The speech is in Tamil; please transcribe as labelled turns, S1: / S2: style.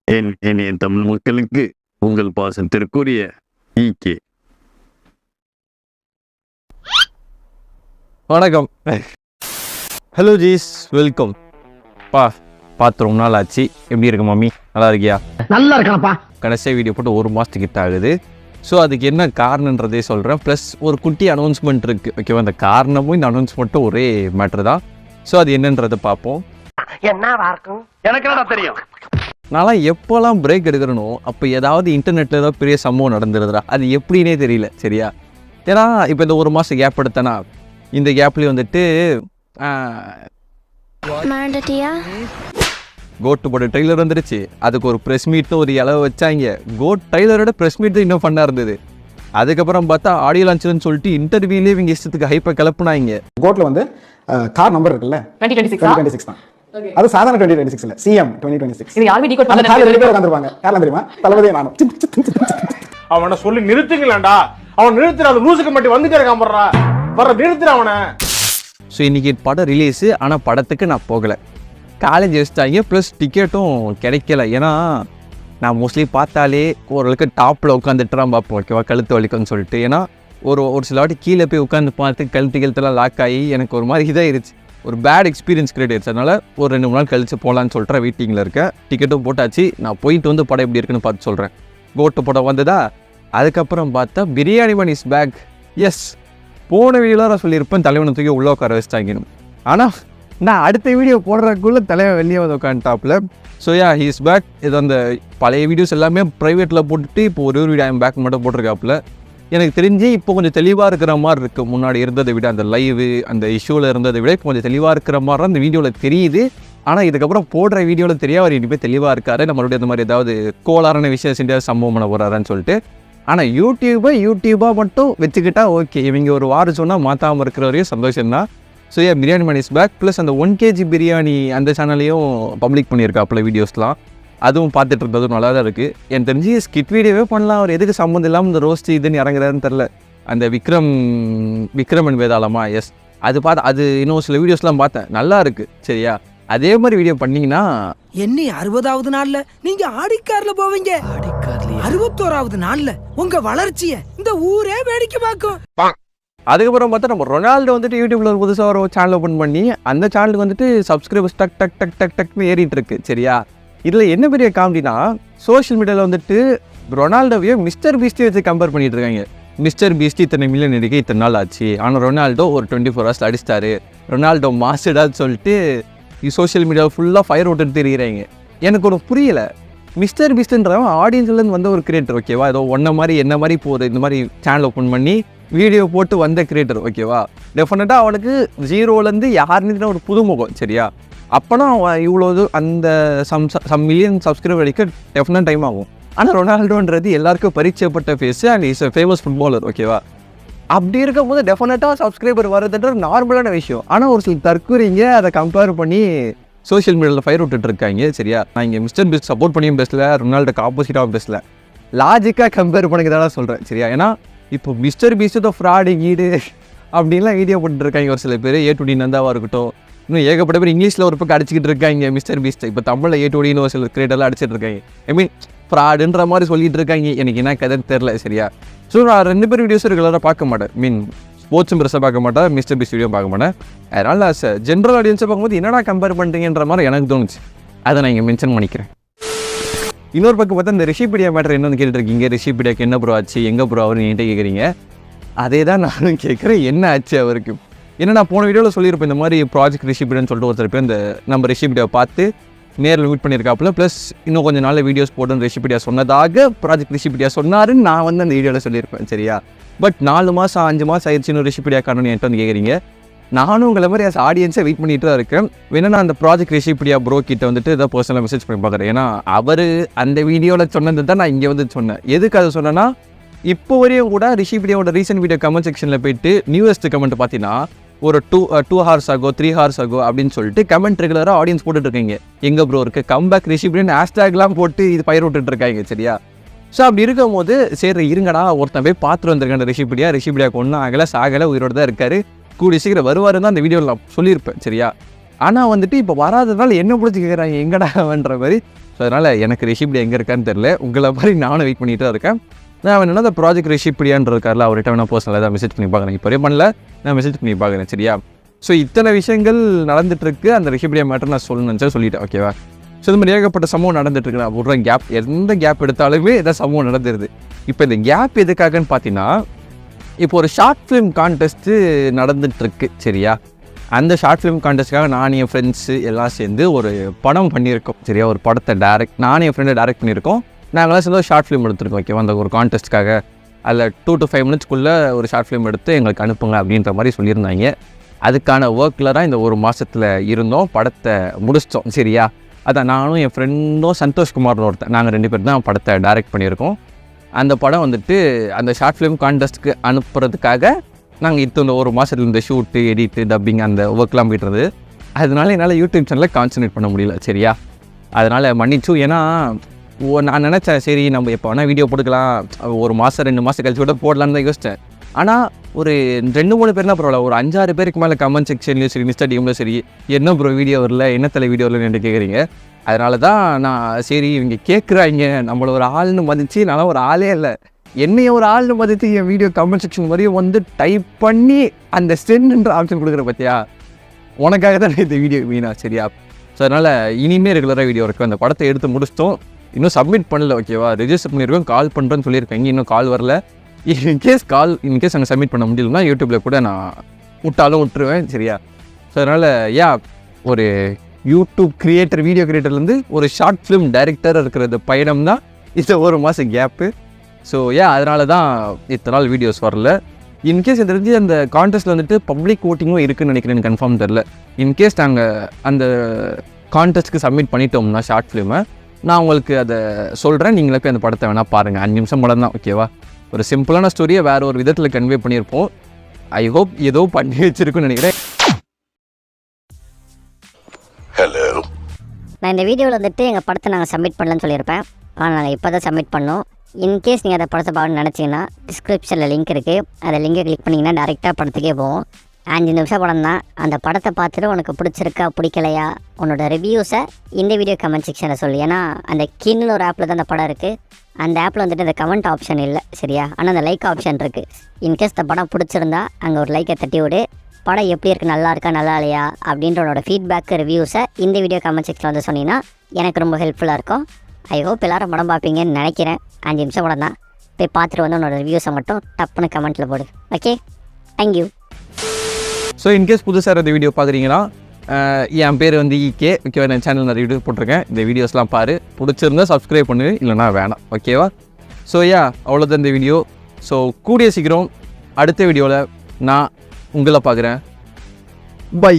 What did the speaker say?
S1: என் இனிய தமிழ் மக்களுக்கு உங்கள் பாசத்திற்குரிய ஈகே
S2: வணக்கம். ஹலோ ஜீஸ், வெல்கம். பார்த்து ரொம்ப நாள் ஆச்சு. எப்படி இருக்கு மம்மி? நல்லா இருக்கியா?
S3: நல்லா இருக்கானப்பா.
S2: கடைசியாக வீடியோ போட்டு 1 மாதத்துக்கிட்ட ஆகுது. ஸோ அதுக்கு என்ன காரணன்றதே சொல்கிறேன். ப்ளஸ் ஒரு குட்டி அனௌன்ஸ்மெண்ட் இருக்குது. ஓகேவா? அந்த காரணமும் இந்த அனௌன்ஸ்மெண்ட்டும் ஒரே மேட்ரு தான். ஸோ அது என்னன்றதை பார்ப்போம்.
S3: என்னவா இருக்கும் எனக்கு என்னடா தெரியும்.
S2: நான்லாம் எப்போல்லாம் பிரேக் எடுக்கிறனோ அப்போ ஏதாவது இன்டர்நெட்டில் ஏதாவது பெரிய சம்பவம் நடந்துருதுடா. அது எப்படின்னே தெரியல. சரியா? ஏன்னா இப்போ இந்த 1 மாதம் கேப் எடுத்தேன்னா இந்த கேப்லேயும் வந்துட்டு கோட்டு போட்ட ட்ரெய்லர் வந்துருச்சு. அதுக்கு ஒரு ப்ரெஸ் மீட்னு ஒரு இளவு வச்சாங்க. கோட் ட்ரெய்லரோட ப்ரெஸ் மீட் தான் இன்னும் ஃபன்னாக இருந்தது. அதுக்கப்புறம் பார்த்தா ஆடியோ லான்ச்னு சொல்லிட்டு இன்டர்வியூலேயே இவங்க இஷ்டத்துக்கு ஹைப்பை கிளப்புனாங்க.
S4: கோட்ல வந்து கார் நம்பர் இருக்குல்ல 2026 தான். அது சாதாரண 2026 இல்ல, CM 2026.
S5: இது யாருமே டிகோட்
S4: அந்த கார்ல 2 பேர் உட்கார்ந்திருப்பாங்க. யாரெல்லாம் தெரியுமா? தளபதியே நானும்.
S6: அவனை சொல்லி நிறுத்துங்களேன்டா. அவன் நிறுத்துற அந்த லூசுக்கு மட்டும் வந்துட்டே இருக்கான் போறா. வர நிறுத்துற அவனை.
S2: ஸோ இன்றைக்கி படம் ரிலீஸு. ஆனால் படத்துக்கு நான் போகலை. காலேஜ் வச்சுட்டாங்க. ப்ளஸ் டிக்கெட்டும் கிடைக்கல. ஏன்னா நான் மோஸ்ட்லி பார்த்தாலே ஓரளவுக்கு டாப்பில் உட்காந்துட்டுலாம் பார்ப்போம். ஓகேவா? கழுத்து வலிக்கும்னு சொல்லிட்டு. ஏன்னா ஒரு சில வாட்டி கீழே போய் உட்காந்து பார்த்து கழுத்துலாம் லாக் ஆகி எனக்கு ஒரு மாதிரி இதாகிடுச்சு. ஒரு பேட் எக்ஸ்பீரியன்ஸ் கிரியேட் ஆயிடுச்சு. அதனால் ஒரு 2 3 நாள் கழிச்சு போகலான்னு சொல்கிற வெயிட்டிங்கில் இருக்கேன். டிக்கெட்டும் போட்டாச்சு. நான் போயிட்டு வந்து படம் எப்படி இருக்குன்னு பார்த்து சொல்கிறேன். கோட்டு படம் வந்ததா. அதுக்கப்புறம் பார்த்தா biryani Mani is back. Yes, போன வீடியோவில் நான் சொல்லியிருப்பேன் தலைவனை தூக்கி உள்ளே உட்கார வச்சிட்டாங்கன்னு. ஆனால் நான் அடுத்த வீடியோ போடுறதுக்குள்ளே தலைவன் வெளியே வந்து உட்காந்துட்டாப்பில். So he is back. இது அந்த பழைய வீடியோஸ் எல்லாமே ப்ரைவேட்டில் போட்டுட்டு இப்போ ஒரு வீடியோ பேக் மட்டும் போட்டிருக்காப்புல. எனக்கு தெரிஞ்சு இப்போ கொஞ்சம் தெளிவாக இருக்கிற மாதிரி இருக்குது. முன்னாடி இருந்ததை விட அந்த லைவு அந்த இஷ்யூவில் இருந்ததை விட இப்போ கொஞ்சம் தெளிவாக இருக்கிற மாதிரி தான் இந்த வீடியோவில் தெரியுது. ஆனால் இதுக்கப்புறம் போடுற வீடியோவில் தெரியாது அவர் இனிமேல் தெளிவாக இருக்காரு. நம்மளுடைய அந்த மாதிரி ஏதாவது கோளாறான விஷயம் செஞ்சால் சம்பவம் பண்ண போகிறாரான்னு சொல்லிட்டு. ஆனால் யூடியூபாக மட்டும் வச்சுக்கிட்டா ஓகே. இவங்க ஒரு வாரம் சொன்னால் மாற்றாமல் இருக்கிற வரையும் சந்தோஷம்தான். So biryani Mani is back. Plus அந்த 1 kg பிரியாணி அந்த சேனல்லையும் பப்ளிக் பண்ணியிருக்காப்புல வீடியோஸ்லாம். அதுவும் பார்த்துட்டு இருந்ததும் நல்லா தான் இருக்குது. எனக்கு தெரிஞ்சு ஸ்கிட் வீடியோவே பண்ணலாம். அவர் எதுக்கு சம்மந்தம் இல்லாமல் இந்த ரோஸ்ட் இதுன்னு இறங்குறாருன்னு தெரில. அந்த விக்ரமன் வேதாளமா? எஸ், அது பார்த்து அது இன்னும் சில வீடியோஸ்லாம் பார்த்தேன். நல்லா இருக்குது. சரியா? அதே மாதிரி வீடியோ பண்ணிங்கன்னா
S7: என்ன 60வது நாள்ல நீங்க ஆடிக்கார்ல போவீங்க. 61வது நாள்ல உங்க வளர்ச்சியை இந்த ஊரே வேடிக்கை பார்க்கும்.
S2: அதுக்கப்புறம் பார்த்தா நம்ம ரொனால்டோ வந்துட்டு யூடியூப்ல ஒரு புதுசாக ஒரு சேனல் ஓப்பன் பண்ணி அந்த சேனலுக்கு வந்துட்டு சப்ஸ்கிரைபர்ஸ் டக் டக் டக் டக் டக்னு ஏறிட்டு இருக்கு. சரியா? இதில் என்ன பெரிய காமெடினா சோஷியல் மீடியாவில் வந்துட்டு ரொனால்டோவையும் மிஸ்டர் பீஸ்டி வச்சு கம்பேர் பண்ணிட்டு இருக்காங்க. மிஸ்டர் பீஸ்டி இத்தனை மில்லியன் எடுக்க இத்தனை நாள் ஆச்சு. ஆனால் ரொனால்டோ ஒரு 24 hours அடிச்சிட்டாரு. ரொனால்டோ மாஸ்டர்டான்னு சொல்லிட்டு சோஷியல் மீடியாவில் ஃபுல்லாக ஃபயர் விட்டுட்டு தெரியுறாங்க. எனக்கு ஒரு புரியலை. மிஸ்டர் பீஸ்ட்ன்றவன் ஆடியன்ஸ்லேருந்து வந்த ஒரு கிரியேட்டர். ஓகேவா? ஏதோ என்ன மாதிரி போகிற இந்த மாதிரி சேனல் ஓப்பன் பண்ணி வீடியோ போட்டு வந்த கிரியேட்டர். ஓகேவா? டெஃபினட்டாக அவனுக்கு 0லேருந்து யாருன்னு ஒரு புதுமுகம். சரியா? அப்போனா அவன் இவ்வளோ அந்த சம் மில்லியன் சப்ஸ்கிரைபர் அடிக்க டெஃபினட் டைம் ஆகும். ஆனால் ரொனால்டோன்றது எல்லாருக்கும் பரிச்சயப்பட்ட face and is famous footballer. ஓகேவா? அப்படி இருக்கும் போது டெஃபினட்டாக சப்ஸ்கிரைபர் வரதுன்ற நார்மலான விஷயம். ஆனால் ஒரு சில தற்கொலைங்க அதை கம்பேர் பண்ணி சோஷியல் மீடியாவில் ஃபயர் விட்டுட்டு இருக்காங்க. சரியா? நான் இங்கே மிஸ்டர் பீஸ்ட் சப்போர்ட் பண்ணியும் பேசல, ரொனால்டோக்கு ஆப்போசிட்டாகவும் பேசல, லாஜிக்காக கம்பேர் பண்ணிக்கிறதா சொல்கிறேன். சரியா? ஏன்னா இப்போ மிஸ்டர் பீஸ்ட் ஃப்ராடு ஈடு அப்படின்லாம் வீடியோ போட்டுருக்காங்க ஒரு சில பேர். A2D நந்தாவாக இருக்கட்டும், இன்னும் ஏகப்பட்ட பேர் இங்கிலீஷில் ஒரு பக்கம் அடிச்சுக்கிட்டு இருக்காங்க மிஸ்டர் பீஸ்ட். இப்போ தமிழில் A2Dன்னு ஒரு சில கிரியேட்டர்லாம் அடிச்சிட்டு இருக்காங்க. ஐ மீன் ஃப்ராடுன்ற மாதிரி சொல்லிட்டு இருக்காங்க. எனக்கு என்ன கதைன்னு தெரில. சரியா? ஸோ நான் 2 பேர் வீடியோஸும் ரெகுலராக பார்க்க மாட்டேன். மீன் ஸ்போர்ட்ஸும் பெருசாக பார்க்க மாட்டேன், மிஸ்டர் பீஸ்ட் வீடியோ பார்க்க மாட்டேன். அதனால் ஜென்ரல் ஆடியன்ஸை பார்க்கும்போது என்னடா கம்பேர் பண்ணுறீங்கன்ற மாதிரி எனக்கு தோணுச்சு. அதை நான் இங்கே மென்ஷன் பண்ணிக்கிறேன். இன்னொரு பக்கம் பார்த்தா இந்த ரிஷிபீடியா மேட்டர் என்னன்னு கேட்டுருக்கீங்க. ரிஷிபீடியாக்கு என்ன ப்ரோ ஆச்சு, எங்கே ப்ரோ அவரு என்கிட்ட கேட்குறீங்க. அதே தான் நானும் கேட்குறேன், என்ன ஆச்சு அவருக்கு. ஏன்னா நான் போன வீடியோவில் சொல்லியிருப்பேன் இந்த மாதிரி ப்ராஜெக்ட் ரிஷிபீடியான்னு சொல்லிட்டு ஒருத்தர் பேர் இந்த நம்ம ரிஷிபீடியாவை பார்த்து நேரில் மீட் பண்ணியிருக்காப்புல. ப்ளஸ் இன்னும் கொஞ்சம் நாள் வீடியோஸ் போட்டுன்னு ரிஷிபீடியா சொன்னதாக ப்ராஜெக்ட் ரிஷிபீடியா சொன்னாருன்னு நான் வந்து அந்த வீடியோவில் சொல்லியிருப்பேன். சரியா? பட் 4 மாதம் 5 மாதம் ஆயிடுச்சு இன்னும் ரிஷிபீடியா காரணம் என்கிட்ட வந்து கேட்குறீங்க. நானும் உங்களை மாதிரி ஆடியன்ஸை வெயிட் பண்ணிட்டு தான் இருக்கேன். வேணா நான் அந்த ப்ராஜெக்ட் ரிஷிபீடியா ப்ரோ கிட்ட வந்துட்டு ஏதாவது பர்சனலாக மெசேஜ் பண்ணி பார்க்குறேன். ஏன்னா அவர் அந்த வீடியோவில் சொன்னது தான் நான் இங்கே வந்து சொன்னேன். எதுக்கு அதை சொன்னேன்னா இப்போ வரையும் கூட ரிஷிபீடியாவோட ரீசென்ட் வீடியோ கமெண்ட் செக்ஷனில் போயிட்டு நியூவஸ்ட் கமெண்ட் பார்த்தீங்கன்னா ஒரு 2 hours ஆகோ 3 hours ஆகோ அப்படின்னு சொல்லிட்டு கமெண்ட் ரெகுலராக ஆடியன்ஸ் போட்டுட்டு இருக்கீங்க. எங்கே ப்ரோ இருக்குது கம்பேக் ரிஷிபீடியான்னு ஹேஷ்டேக்லாம் போட்டு இது பயிர் விட்டுட்டு இருக்காங்க. சரியா? ஸோ அப்படி இருக்கும் போது சரி இருங்கடா ஒருத்தன் போய் பார்த்துட்டு வந்திருக்கேன் ரிஷிபீடியாவுக்கு ஒன்றும் ஆகலை சாகலை உயிரோடு தான் இருக்காரு, கூடி சீக்கிரம் வருவாருன்னு தான் அந்த வீடியோவில் நான் சொல்லியிருப்பேன். சரியா? ஆனால் வந்துட்டு இப்போ வராதனால என்ன பிடிச்சி கேட்குறாங்க எங்கடான்ற மாதிரி ஸோ அதனால் எனக்கு ரெசிபிடி எங்கே இருக்கான்னு தெரில. உங்களை மாதிரி நானும் வெயிட் பண்ணிட்டு தான் இருக்கேன். நான் என்னென்னா அந்த ப்ராஜெக்ட் ரெசிபிடியான் இருக்கார்ல, அவர்கிட்ட வேணா பர்சனலாக தான் மெசேஜ் பண்ணி பார்க்குறேன். இப்போவே பண்ணல, நான் மெசேஜ் பண்ணி பார்க்குறேன். சரியா? ஸோ இத்தனை விஷயங்கள் நடந்துட்டுருக்கு. அந்த ரெசிபிடியா மேட்டர் நான் சொல்லணும்னு சொல்லிட்டேன். ஓகேவா? ஸோ இது மாதிரி ஏகப்பட்ட சம்பவம் நடந்துட்டுருக்கு. நான் விட்றேன் கேப், எந்த கேப் எடுத்தாலுமே ஏதாவது சம்பவம் நடந்துருது. இப்போ இந்த கேப் எதுக்காகன்னு பார்த்தீங்கன்னா, இப்போ ஒரு ஷார்ட் ஃபிலிம் கான்டெஸ்ட்டு நடந்துகிட்ருக்கு. சரியா? அந்த ஷார்ட் ஃபிலிம் கான்டெஸ்ட்டுக்காக நான் என் ஃப்ரெண்ட்ஸு எல்லாம் சேர்ந்து ஒரு படம் பண்ணியிருக்கோம். சரியா? ஒரு படத்தை நானும் என் ஃப்ரெண்டை டேரக்ட் பண்ணியிருக்கோம். நாங்களாம் சேர்ந்து ஒரு ஷார்ட் ஃபிலிம் எடுத்துருக்கோம். ஓகேவா? அந்த ஒரு கான்டெஸ்ட்டுக்காக அதில் 2 to 5 minutesக்குள்ளே ஒரு ஷார்ட் ஃபிலிம் எடுத்து எங்களுக்கு அனுப்புங்க அப்படின்ற மாதிரி சொல்லியிருந்தாங்க. அதுக்கான ஒர்க்கில் தான் இந்த ஒரு மாதத்தில் இருந்தோம். படத்தை முடிச்சிட்டோம். சரியா? அதான் நானும் என் ஃப்ரெண்டும் சந்தோஷ்குமார்னு ஒருத்தன், நாங்கள் 2 பேர் தான் படத்தை டைரக்ட் பண்ணியிருக்கோம். அந்த படம் வந்துட்டு அந்த ஷார்ட் ஃபிலிம் கான்டெஸ்ட்டுக்கு அனுப்புறதுக்காக நாங்கள் இந்த ஒரு மாதத்துல இந்த ஷூட்டு, எடிட்டு, டப்பிங் அந்த ஒர்க்லாம் போய்ட்டுருது. அதனால என்னால் யூடியூப் சேனலில் கான்சன்ட்ரேட் பண்ண முடியல. சரியா? அதனால் மன்னிச்சு. ஏன்னா நான் நினச்சேன், சரி நம்ம எப்போ வேணால் வீடியோ போட்டுக்கலாம், ஒரு மாதம் 2 மாதம் கழிச்சு கூட போடலான்னு தான் யோசித்தேன். ஆனால் ஒரு 2-3 பேர்னா பரவாயில்ல, ஒரு 5-6 பேருக்கு மேலே கமெண்ட் செக்ஷன்லேயும் சரி, இன்ஸ்டாடியம்லையும் சரி, என்ன ப்ரோ வீடியோ வரல, என்ன தலை வீடியோ வரலன்னு என்கிட்ட கேட்குறீங்க. அதனால தான் நான் சரி இவங்க கேட்குறாங்க, நம்மளை ஒரு ஆள்னு மதித்து, நான் ஒரு ஆளே இல்லை, என்னைய ஒரு ஆள்னு மதித்து என் வீடியோ கமெண்ட் செக்ஷன் வரையும் வந்து டைப் பண்ணி அந்த சென்ட்ன்ற ஆப்ஷன் கொடுக்குற பார்த்தியா, உனக்காக தான் இந்த வீடியோ வீணா. சரியா? ஸோ அதனால் இனிமேல் ரெகுலராக வீடியோ இருக்கும். அந்த படத்தை எடுத்து முடிச்சிட்டோம், இன்னும் சப்மிட் பண்ணல. ஓகேவா? ரெஜிஸ்டர் பண்ணியிருக்கோம், கால் பண்ணுறேன்னு சொல்லியிருக்காங்க, இன்னும் கால் வரல. இன்கேஸ் அங்கே சப்மிட் பண்ண முடியலன்னா யூடியூப்பில் கூட நான் விட்டுருவேன். சரியா? ஸோ அதனால் ஒரு யூடியூப் கிரியேட்டர், வீடியோ கிரியேட்டர்லேருந்து ஒரு ஷார்ட் ஃபிலிம் டைரக்டர் இருக்கிறது பயணம் தான் இந்த ஒரு மாதம் கேப்பு. ஸோ அதனால தான் இத்தனை நாள் வீடியோஸ் வரல. இன்கேஸ் தெரிஞ்சு அந்த கான்டெஸ்ட்டில் வந்துட்டு பப்ளிக் ஓட்டிங்கும் இருக்குதுன்னு நினைக்கிறேன், எனக்கு கன்ஃபார்ம் தெரில. இன்கேஸ் நாங்கள் அந்த கான்டெஸ்ட்டுக்கு சப்மிட் பண்ணிட்டோம்னா ஷார்ட் ஃபிலிமை, நான் உங்களுக்கு அதை சொல்கிறேன். நீங்களே போய் அந்த படத்தை வேணால் பாருங்கள். 5 நிமிஷம் படம் தான். ஓகேவா? ஒரு சிம்பிளான ஸ்டோரியை வேறு ஒரு விதத்தில் கன்வே பண்ணியிருப்போம். ஐ ஹோப் ஏதோ பண்ணி வச்சிருக்குன்னு நினைக்கிறேன்.
S5: ஹலோ, நான் இந்த வீடியோவில் வந்துட்டு எங்கள் படத்தை நாங்கள் சப்மிட் பண்ணலன்னு சொல்லியிருப்பேன். ஆனால் நாங்கள் இப்போ தான் சப்மிட் பண்ணோம். இன்கேஸ் நீங்கள் அதை படத்தை பார்க்கணும்னு நினச்சிங்கன்னா டிஸ்கிரிப்ஷனில் லிங்க் இருக்குது, அந்த லிங்கை கிளிக் பண்ணிங்கன்னா டேரெக்டாக படத்துக்கே போவோம். 5 நிமிஷம் படம் தான். அந்த படத்தை பார்த்துட்டு உனக்கு பிடிச்சிருக்கா பிடிக்கலையா உன்னோட ரிவ்யூஸை இந்த வீடியோ கமெண்ட் செக்ஷனில் சொல்லி. ஏன்னா அந்த கின்ல ஒரு ஆப்பில் தான் அந்த படம் இருக்குது. அந்த ஆப்பில் வந்துட்டு அந்த கமெண்ட் ஆப்ஷன் இல்லை. சரியா? ஆனால் அந்த லைக் ஆப்ஷன் இருக்குது. இன்கேஸ் இந்த படம் பிடிச்சிருந்தா அங்கே ஒரு லைக்கை தட்டி விடு. படம் எப்படி இருக்குது, நல்லா இருக்கா நல்லா இல்லையா அப்படின்றோட ஃபீட்பேக்கு, ரிவ்யூஸை இந்த வீடியோ கமெண்ட் செக்ஷனில் வந்து சொன்னீங்கன்னா எனக்கு ரொம்ப ஹெல்ப்ஃபுல்லாக இருக்கும். ஐ ஹோப் எல்லோரும் படம் பார்ப்பீங்கன்னு நினைக்கிறேன். 5 நிமிஷம் படம் தான். போய் பார்த்துட்டு வந்து உன்னோட ரிவ்யூஸை மட்டும் டப்புன்னு கமெண்ட்டில் போடு. Okay, thank you.
S2: ஸோ இன்கேஸ் புதுசாக இந்த வீடியோ பார்க்குறீங்கன்னா, என் பேர் வந்து ஈகே. ஓகேவா? நான் சேனல் நிறைய வீடியோ போட்டிருக்கேன். இந்த வீடியோஸ்லாம் பாரு, பிடிச்சிருந்தா சப்ஸ்கிரைப் பண்ணு, இல்லைனா வேணாம். ஓகேவா? ஸோ அவ்வளோதான் இந்த வீடியோ. ஸோ கூடிய சீக்கிரம் அடுத்த வீடியோவில் நான் உங்களை பார்க்குறேன். பை.